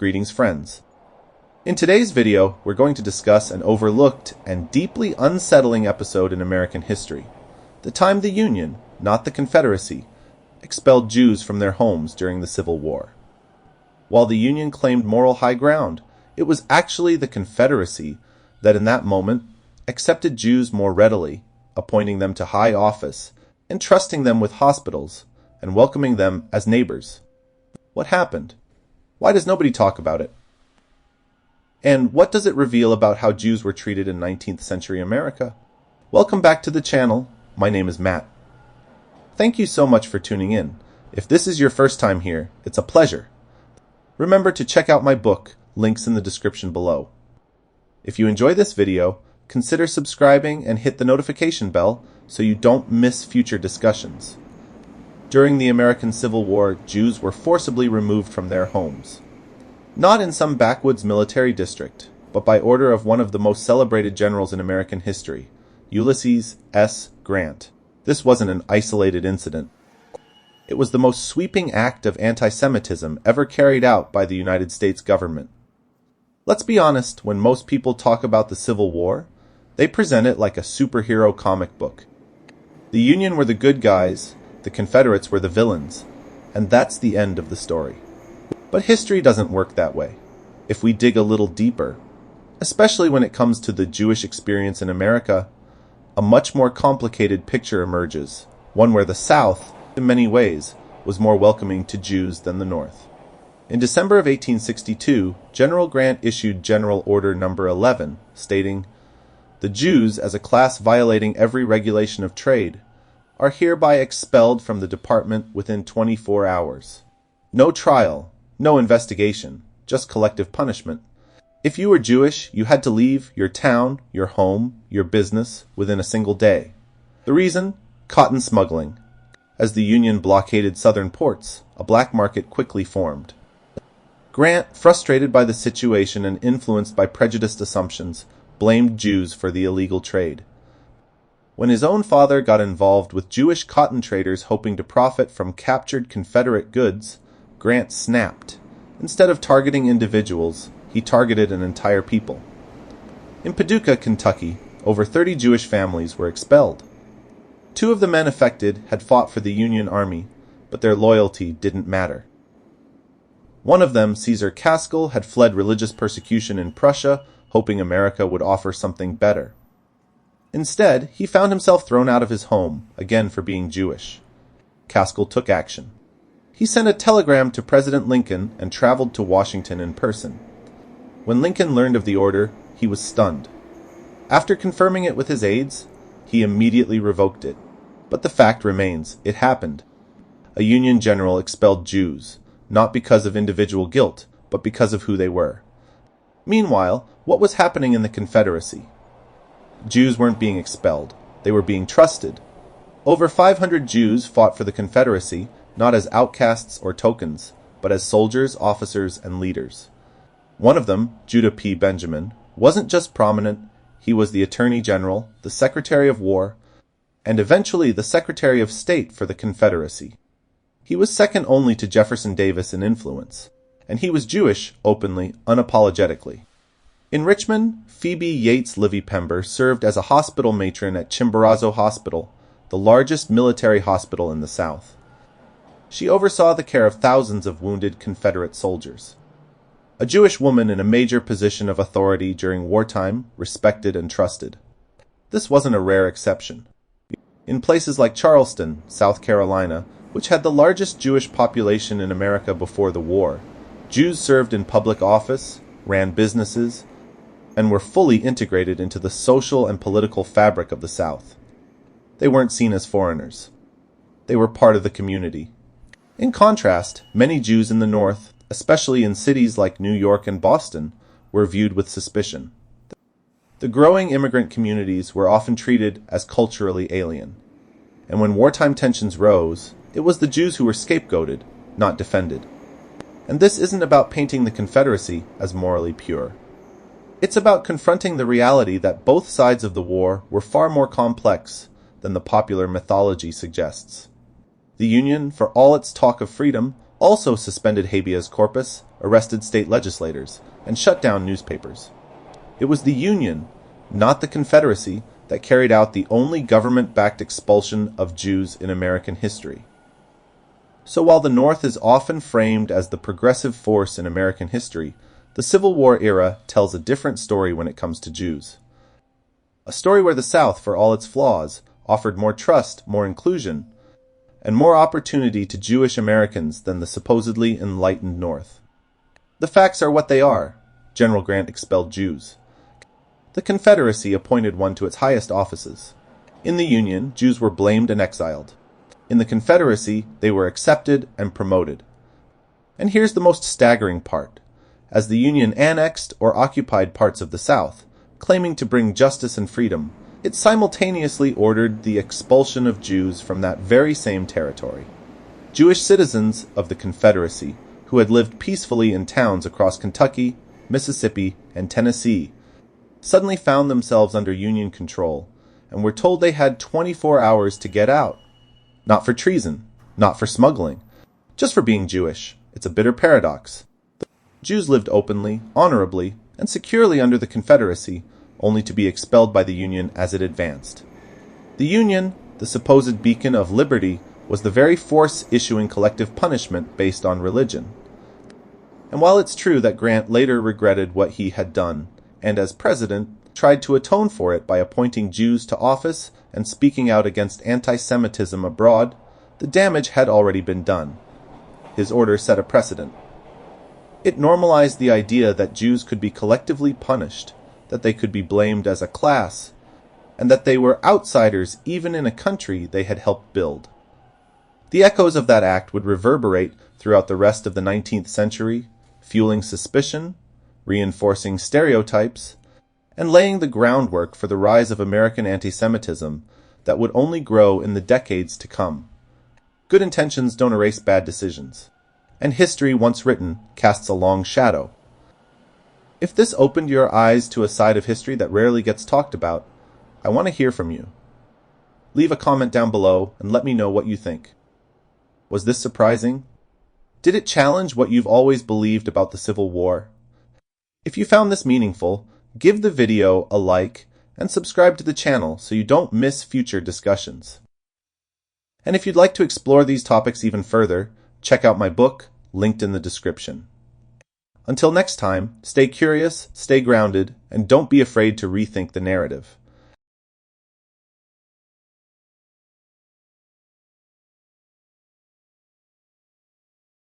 Greetings, friends. In today's video, we're going to discuss an overlooked and deeply unsettling episode in American history. The time the Union, not the Confederacy, expelled Jews from their homes during the Civil War. While the Union claimed moral high ground, it was actually the Confederacy that in that moment accepted Jews more readily, appointing them to high office, entrusting them with hospitals, and welcoming them as neighbors. What happened? Why does nobody talk about it? And what does it reveal about how Jews were treated in 19th century America? Welcome back to the channel. My name is Matt. Thank you so much for tuning in. If this is your first time here, it's a pleasure. Remember to check out my book, links in the description below. If you enjoy this video, consider subscribing and hit the notification bell so you don't miss future discussions. During the American Civil War, Jews were forcibly removed from their homes. Not in some backwoods military district, but by order of one of the most celebrated generals in American history, Ulysses S. Grant. This wasn't an isolated incident. It was the most sweeping act of antisemitism ever carried out by the United States government. Let's be honest, when most people talk about the Civil War, they present it like a superhero comic book. The Union were the good guys, the Confederates were the villains, and that's the end of the story. But history doesn't work that way. If we dig a little deeper, especially when it comes to the Jewish experience in America, a much more complicated picture emerges, one where the South, in many ways, was more welcoming to Jews than the North. In December of 1862, General Grant issued General Order No. 11, stating, "The Jews, as a class violating every regulation of trade, are hereby expelled from the department within 24 hours. No trial, no investigation, just collective punishment. If you were Jewish, you had to leave your town, your home, your business within a single day. The reason? Cotton smuggling. As the Union blockaded southern ports, a black market quickly formed." Grant, frustrated by the situation and influenced by prejudiced assumptions, blamed Jews for the illegal trade. When his own father got involved with Jewish cotton traders hoping to profit from captured Confederate goods, Grant snapped. Instead of targeting individuals, he targeted an entire people. In Paducah, Kentucky, over 30 Jewish families were expelled. 2 of the men affected had fought for the Union Army, but their loyalty didn't matter. One of them, Caesar Caskell, had fled religious persecution in Prussia, hoping America would offer something better. Instead, he found himself thrown out of his home, again for being Jewish. Caskell took action. He sent a telegram to President Lincoln and traveled to Washington in person. When Lincoln learned of the order, he was stunned. After confirming it with his aides, he immediately revoked it. But the fact remains, it happened. A Union general expelled Jews, not because of individual guilt, but because of who they were. Meanwhile, what was happening in the Confederacy? Jews weren't being expelled. They were being trusted. Over 500 Jews fought for the Confederacy, not as outcasts or tokens, but as soldiers, officers, and leaders. One of them, Judah P. Benjamin, wasn't just prominent, he was the Attorney General, the Secretary of War, and eventually the Secretary of State for the Confederacy. He was second only to Jefferson Davis in influence, and he was Jewish openly, unapologetically. In Richmond, Phoebe Yates Levy Pember served as a hospital matron at Chimborazo Hospital, the largest military hospital in the South. She oversaw the care of thousands of wounded Confederate soldiers. A Jewish woman in a major position of authority during wartime, respected and trusted. This wasn't a rare exception. In places like Charleston, South Carolina, which had the largest Jewish population in America before the war, Jews served in public office, ran businesses, and were fully integrated into the social and political fabric of the South. They weren't seen as foreigners. They were part of the community. In contrast, many Jews in the North, especially in cities like New York and Boston, were viewed with suspicion. The growing immigrant communities were often treated as culturally alien. And when wartime tensions rose, it was the Jews who were scapegoated, not defended. And this isn't about painting the Confederacy as morally pure. It's about confronting the reality that both sides of the war were far more complex than the popular mythology suggests. The Union, for all its talk of freedom, also suspended habeas corpus, arrested state legislators, and shut down newspapers. It was the Union, not the Confederacy, that carried out the only government-backed expulsion of Jews in American history. So while the North is often framed as the progressive force in American history, the Civil War era tells a different story when it comes to Jews. A story where the South, for all its flaws, offered more trust, more inclusion, and more opportunity to Jewish Americans than the supposedly enlightened North. The facts are what they are. General Grant expelled Jews. The Confederacy appointed one to its highest offices. In the Union, Jews were blamed and exiled. In the Confederacy, they were accepted and promoted. And here's the most staggering part. As the Union annexed or occupied parts of the South, claiming to bring justice and freedom, it simultaneously ordered the expulsion of Jews from that very same territory. Jewish citizens of the Confederacy, who had lived peacefully in towns across Kentucky, Mississippi, and Tennessee, suddenly found themselves under Union control and were told they had 24 hours to get out. Not for treason, not for smuggling, just for being Jewish. It's a bitter paradox. The Jews lived openly, honorably, and securely under the Confederacy, only to be expelled by the Union as it advanced. The Union, the supposed beacon of liberty, was the very force issuing collective punishment based on religion. And while it's true that Grant later regretted what he had done, and as president, tried to atone for it by appointing Jews to office and speaking out against antisemitism abroad, the damage had already been done. His order set a precedent. It normalized the idea that Jews could be collectively punished, that they could be blamed as a class, and that they were outsiders even in a country they had helped build. The echoes of that act would reverberate throughout the rest of the 19th century, fueling suspicion, reinforcing stereotypes, and laying the groundwork for the rise of American antisemitism that would only grow in the decades to come. Good intentions don't erase bad decisions, and history, once written, casts a long shadow. If this opened your eyes to a side of history that rarely gets talked about, I want to hear from you. Leave a comment down below and let me know what you think. Was this surprising? Did it challenge what you've always believed about the Civil War? If you found this meaningful, give the video a like and subscribe to the channel so you don't miss future discussions. And if you'd like to explore these topics even further, check out my book, linked in the description. Until next time, stay curious, stay grounded, and don't be afraid to rethink the narrative.